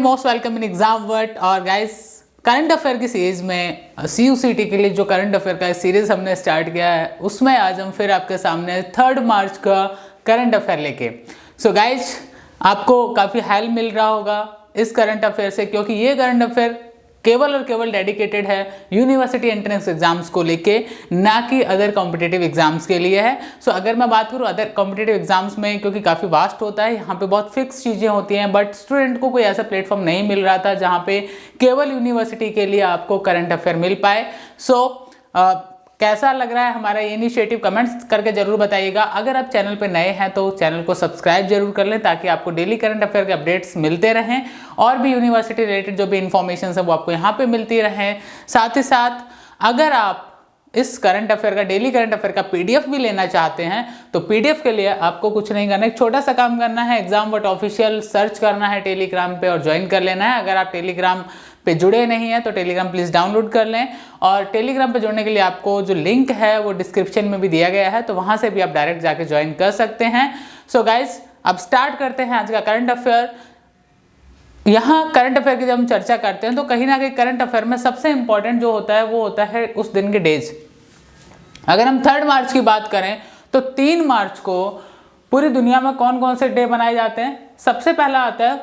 Most welcome in exam vert. और guys current affair की series में CUCT के लिए जो करंट अफेयर का सीरीज हमने स्टार्ट किया है उसमें आज हम फिर आपके सामने 3 मार्च का करंट अफेयर लेके। सो गाइस आपको काफ़ी हेल्प मिल रहा होगा इस करंट अफेयर से, क्योंकि ये करंट अफेयर केवल और केवल डेडिकेटेड है यूनिवर्सिटी एंट्रेंस एग्जाम्स को लेके, ना कि अदर कॉम्पिटिटिव एग्जाम्स के लिए है। सो अगर मैं बात करूँ अदर कॉम्पिटिटिव एग्जाम्स में, क्योंकि काफ़ी वास्ट होता है, यहाँ पे बहुत फिक्स चीज़ें होती हैं, बट स्टूडेंट को कोई ऐसा प्लेटफॉर्म नहीं मिल रहा था जहाँ पे केवल यूनिवर्सिटी के लिए आपको करंट अफेयर मिल पाए। सो कैसा लग रहा है हमारा ये इनिशिएटिव, कमेंट्स करके जरूर बताइएगा। अगर आप चैनल पे नए हैं तो चैनल को सब्सक्राइब जरूर कर लें ताकि आपको डेली करंट अफेयर के अपडेट्स मिलते रहें और भी यूनिवर्सिटी रिलेटेड जो भी इंफॉर्मेशन है वो आपको यहाँ पे मिलती रहें। साथ ही साथ अगर आप इस करंट अफेयर का डेली करंट अफेयर का PDF भी लेना चाहते हैं तो PDF के लिए आपको कुछ नहीं करना, एक छोटा सा काम करना है, एग्जाम वर्ट ऑफिशियल सर्च करना है टेलीग्राम पे और ज्वाइन कर लेना है। अगर आप टेलीग्राम पे जुड़े नहीं हैं तो टेलीग्राम प्लीज़ डाउनलोड कर लें, और टेलीग्राम पे जुड़ने के लिए आपको जो लिंक है वो डिस्क्रिप्शन में भी दिया गया है, तो वहाँ से भी आप डायरेक्ट जाके ज्वाइन कर सकते हैं। सो गाइज अब स्टार्ट करते हैं आज का करंट अफेयर। यहाँ करंट अफेयर की जब हम चर्चा करते हैं तो कहीं ना कहीं करंट अफेयर में सबसे इंपॉर्टेंट जो होता है वो होता है उस दिन के डेज। अगर हम 3 मार्च की बात करें तो 3 मार्च को पूरी दुनिया में कौन कौन से डे बनाए जाते हैं। सबसे पहला आता है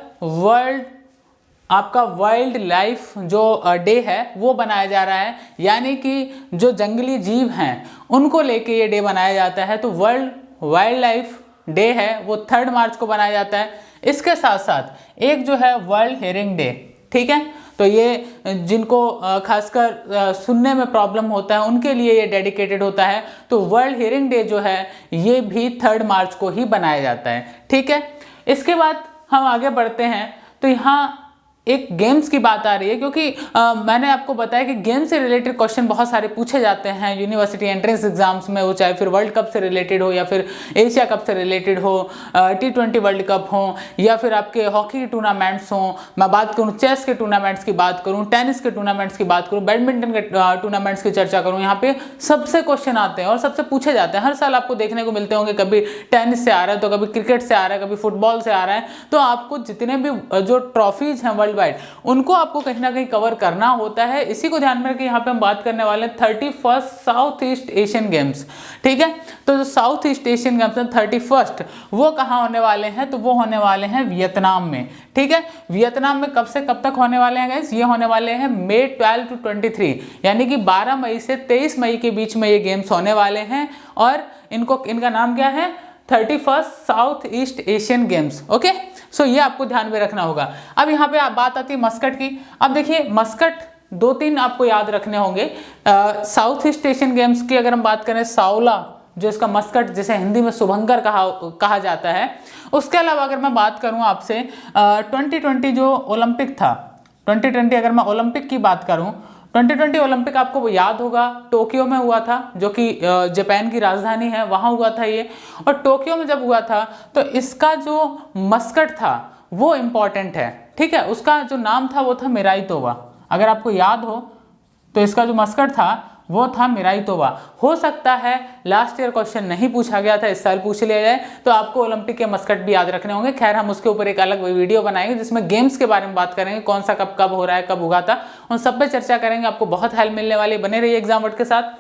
वाइल्ड लाइफ जो डे है वो बनाया जा रहा है, यानी कि जो जंगली जीव हैं उनको लेके ये डे बनाया जाता है। तो वर्ल्ड वाइल्ड लाइफ डे है वो 3 मार्च को बनाया जाता है। इसके साथ साथ एक जो है वर्ल्ड हियरिंग डे, ठीक है, तो ये जिनको खासकर सुनने में प्रॉब्लम होता है उनके लिए ये डेडिकेटेड होता है। तो वर्ल्ड हियरिंग डे जो है ये भी 3 मार्च को ही बनाया जाता है, ठीक है। इसके बाद हम आगे बढ़ते हैं तो यहाँ एक गेम्स की बात आ रही है, क्योंकि मैंने आपको बताया कि गेम से रिलेटेड क्वेश्चन बहुत सारे पूछे जाते हैं यूनिवर्सिटी एंट्रेंस एग्जाम्स में, वो चाहे फिर वर्ल्ड कप से रिलेटेड हो या फिर एशिया कप से रिलेटेड हो, T20 वर्ल्ड कप हो या फिर आपके हॉकी के टूर्नामेंट्स हों, मैं बात करूँ चेस के टूर्नामेंट्स की बात करूँ, टेनिस के टूर्नामेंट्स की बात करूँ, बैडमिंटन के टूर्नामेंट्स की चर्चा करूँ, यहाँ पे सबसे क्वेश्चन आते हैं और सबसे पूछे जाते हैं। हर साल आपको देखने को मिलते होंगे, कभी टेनिस से आ रहा है तो कभी क्रिकेट से आ रहा है, कभी फुटबॉल से आ रहा है। तो आपको जितने भी जो ट्रॉफीज हैं वर्ल्ड वाइड उनको आपको कहीं ना कहीं कवर करना होता है। इसी को ध्यान में रखकर यहाँ पे हम बात करने वाले हैं 31 साउथ ईस्ट एशियन गेम्स, ठीक है। तो जो साउथ ईस्ट एशियन गेम्स हैं 31 वो कहाँ होने वाले हैं, तो वो होने वाले हैं वियतनाम में, ठीक है। वियतनाम में कब से कब तक होने वाले हैं गाइस, ये होने वाले हैं May 12 to 23, यानी कि 12 मई से 23 मई के बीच में ये गेम्स होने वाले हैं। और इनका नाम क्या है, 31 South East Asian games, okay. So ये आपको ध्यान में रखना होगा। अब यहाँ पे बात आती है मस्कट की। अब देखिए मस्कट 2-3 आपको याद रखने होंगे। साउथ ईस्ट एशियन गेम्स की अगर हम बात करें, साउला जो इसका मस्कट जिसे हिंदी में शुभंकर कहा जाता है। उसके अलावा अगर मैं बात करूँ आपसे 2020 जो ओलंपिक था, 2020 अगर मैं ओलंपिक की बात करूँ, 2020 ओलंपिक आपको याद होगा टोक्यो में हुआ था, जो कि जापान की राजधानी है, वहाँ हुआ था ये। और टोक्यो में जब हुआ था तो इसका जो मस्कट था वो इम्पॉर्टेंट है, ठीक है। उसका जो नाम था वो था मिराई तोबा। अगर आपको याद हो तो इसका जो मस्कट था वो था मिराई तोबा। हो सकता है लास्ट ईयर क्वेश्चन नहीं पूछा गया था, इस साल पूछ लिया जाए, तो आपको ओलंपिक के मस्कट भी याद रखने होंगे। खैर हम उसके ऊपर एक अलग वीडियो बनाएंगे जिसमें गेम्स के बारे में बात करेंगे, कौन सा कब हो रहा है, कब हुआ था, उन सब पे चर्चा करेंगे। आपको बहुत हेल्प मिलने वाली, बने रहिए एग्जाम वर्ट के साथ।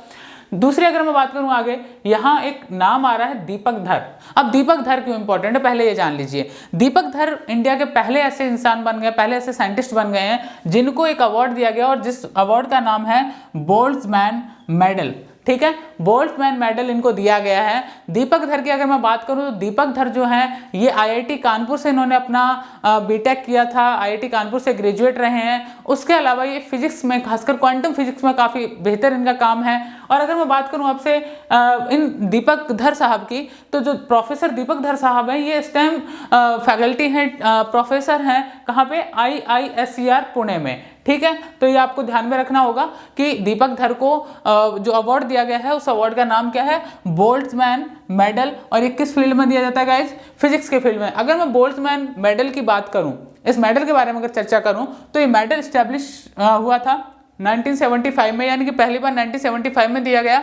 दूसरी अगर मैं बात करूं आगे, यहाँ एक नाम आ रहा है दीपक धर। अब दीपक धर क्यों इंपॉर्टेंट है पहले ये जान लीजिए। दीपक धर इंडिया के पहले ऐसे इंसान बन गए, पहले ऐसे साइंटिस्ट बन गए हैं जिनको एक अवार्ड दिया गया, और जिस अवार्ड का नाम है बोल्ट्जमैन मेडल, ठीक है। बोल्ट्जमैन मेडल इनको दिया गया है। दीपक धर की अगर मैं बात करूं तो दीपक धर जो है ये IIT कानपुर से इन्होंने अपना B.Tech किया था, IIT कानपुर से ग्रेजुएट रहे हैं। उसके अलावा ये फिजिक्स में, खासकर क्वांटम फिजिक्स में काफ़ी बेहतर इनका काम है। और अगर मैं बात करूं आपसे इन दीपक धर साहब की, तो जो प्रोफेसर दीपक धर साहब हैं ये इस टाइम फैकल्टी हैं, प्रोफेसर हैं कहाँ पे, IISER पुणे में, ठीक है। तो ये आपको ध्यान में रखना होगा कि दीपक धर को जो अवार्ड दिया गया है उस अवार्ड का नाम क्या है, बोल्ट्जमैन मेडल। और ये किस फील्ड में दिया जाता है गाइज, फिजिक्स के फील्ड में। अगर मैं बोल्ट्जमैन मेडल की बात करूं, इस मेडल के बारे में अगर चर्चा करूं, तो ये मेडल स्टैब्लिश हुआ था 1975 में, यानी कि पहली बार 1975 में दिया गया।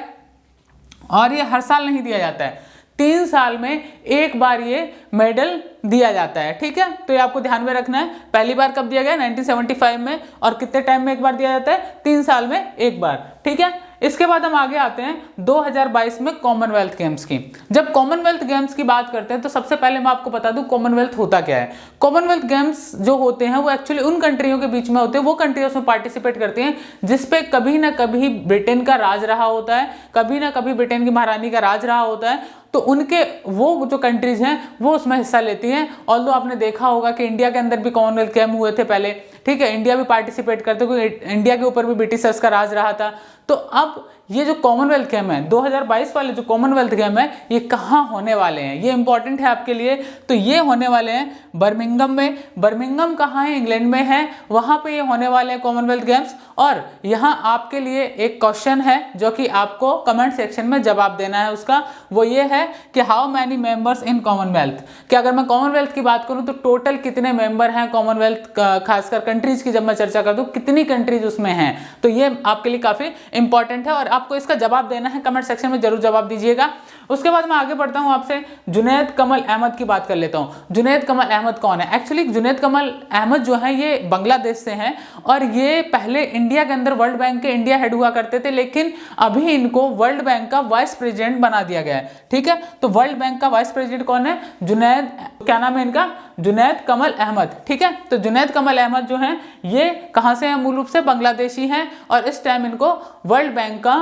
और ये हर साल नहीं दिया जाता है, 3 साल में एक बार ये मेडल दिया जाता है। ठीक है, तो ये आपको ध्यान में रखना है। पहली बार कब दिया गया? 1975 में। और कितने टाइम में एक बार दिया जाता है? 3 साल में एक बार। ठीक है, इसके बाद हम आगे आते हैं 2022 में कॉमनवेल्थ गेम्स की। जब कॉमनवेल्थ गेम्स की बात करते हैं तो सबसे पहले मैं आपको बता दूं कॉमनवेल्थ होता क्या है। कॉमनवेल्थ गेम्स जो होते हैं वो एक्चुअली उन कंट्रियों के बीच में होते हैं, वो कंट्रियों में पार्टिसिपेट करती हैं जिसपे कभी ना कभी ब्रिटेन का राज रहा होता है, कभी ना कभी ब्रिटेन की महारानी का राज रहा होता है, तो उनके वो जो कंट्रीज हैं वो उसमें हिस्सा लेती हैं। ऑल्दो आपने देखा होगा कि इंडिया के अंदर भी कॉमनवेल्थ गेम हुए थे पहले। ठीक है, इंडिया भी पार्टिसिपेट करते, क्योंकि इंडिया के ऊपर भी ब्रिटिशर्स का राज रहा था। तो अब ये जो कॉमनवेल्थ गेम है 2022 वाले जो कॉमनवेल्थ गेम है ये कहाँ होने वाले हैं, ये इंपॉर्टेंट है आपके लिए। तो ये होने वाले हैं बर्मिंघम में। बर्मिंघम कहाँ है? इंग्लैंड में है, वहाँ पे ये होने वाले हैं कॉमनवेल्थ गेम्स। और यहाँ आपके लिए एक क्वेश्चन है जो कि आपको कमेंट सेक्शन में जवाब देना है उसका। वो ये है कि how many members in Commonwealth, कि अगर मैं कॉमनवेल्थ की बात करूँ तो टोटल कितने मेंबर हैं कॉमनवेल्थ, खासकर कंट्रीज की जब मैं चर्चा कर दूँ कितनी कंट्रीज उसमें हैं। तो ये आपके लिए काफ़ी इंपॉर्टेंट है और आपको इसका जवाब देना है, कमेंट सेक्शन में जरूर जवाब दीजिएगा। उसके बाद मैं आगे बढ़ता हूँ, आपसे जुनैद कमल अहमद की बात कर लेता हूँ। जुनैद कमल अहमद कौन है? एक्चुअली जुनैद कमल अहमद जो है ये बांग्लादेश से हैं और ये पहले इंडिया के अंदर वर्ल्ड बैंक के इंडिया हेड हुआ करते थे, लेकिन अभी इनको वर्ल्ड बैंक का वाइस प्रेसिडेंट बना दिया गया है। ठीक है, तो वर्ल्ड बैंक का वाइस प्रेसिडेंट कौन है? जुनैद, क्या नाम है इनका? जुनैद कमल अहमद। ठीक है, तो जुनैद कमल अहमद जो हैं ये कहाँ से हैं? मूल रूप से बांग्लादेशी हैं और इस टाइम इनको वर्ल्ड बैंक का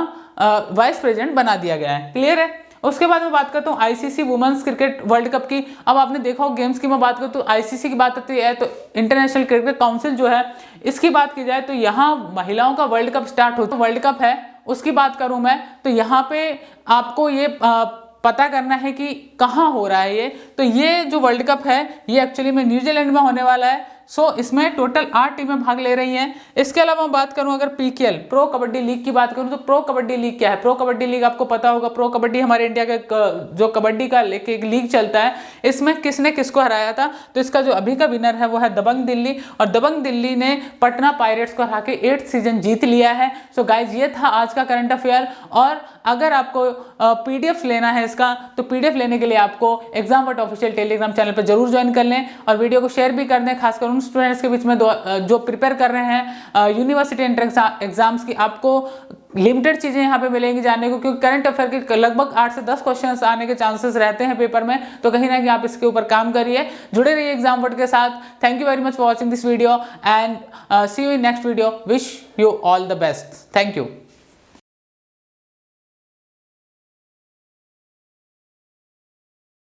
वाइस प्रेसिडेंट बना दिया गया है। क्लियर है? उसके बाद मैं बात करता हूँ ICC women's cricket world cup की। अब आपने देखा हो गेम्स की मैं बात करूँ तो आईसीसी की बात आती है, तो इंटरनेशनल क्रिकेट काउंसिल जो है इसकी बात की जाए तो यहाँ महिलाओं का वर्ल्ड कप स्टार्ट होता है, वर्ल्ड कप है उसकी बात करूँ मैं तो यहाँ पे आपको ये पता करना है कि कहाँ हो रहा है ये। तो ये जो वर्ल्ड कप है ये एक्चुअली में न्यूजीलैंड में होने वाला है। सो इसमें टोटल 8 टीमें भाग ले रही हैं। इसके अलावा मैं बात करूं अगर पीकेएल प्रो कबड्डी लीग की बात करूं तो प्रो कबड्डी लीग क्या है? प्रो कबड्डी लीग आपको पता होगा, प्रो कबड्डी हमारे इंडिया का जो कबड्डी का एक लीग चलता है, इसमें किसने किसको हराया था? तो इसका जो अभी का विनर है वो है दबंग दिल्ली, और दबंग दिल्ली ने पटना पायरेट्स को हरा के 8th सीजन जीत लिया है। सो गाइज ये था आज का करंट अफेयर। और अगर आपको पीडीएफ लेना है इसका तो पीडीएफ लेने के लिए आपको एग्जामवर्ट ऑफिशियल टेलीग्राम चैनल पर जरूर ज्वाइन कर लें और वीडियो को शेयर भी कर दें, खासकर उन स्टूडेंट्स के बीच में जो प्रिपेयर कर रहे हैं यूनिवर्सिटी एंट्रेंस एग्जाम्स की। आपको लिमिटेड चीजें यहाँ पे मिलेंगी जानने को, क्योंकि करंट अफेयर के लगभग 8 से 10 क्वेश्चंस आने के चांसेस रहते हैं पेपर में, तो कहीं ना कहीं आप इसके ऊपर काम करिए, जुड़े रहिए एग्जामवर्ट के साथ। Thank you very much for watching this video and see you in next video. Wish you all the best. Thank you.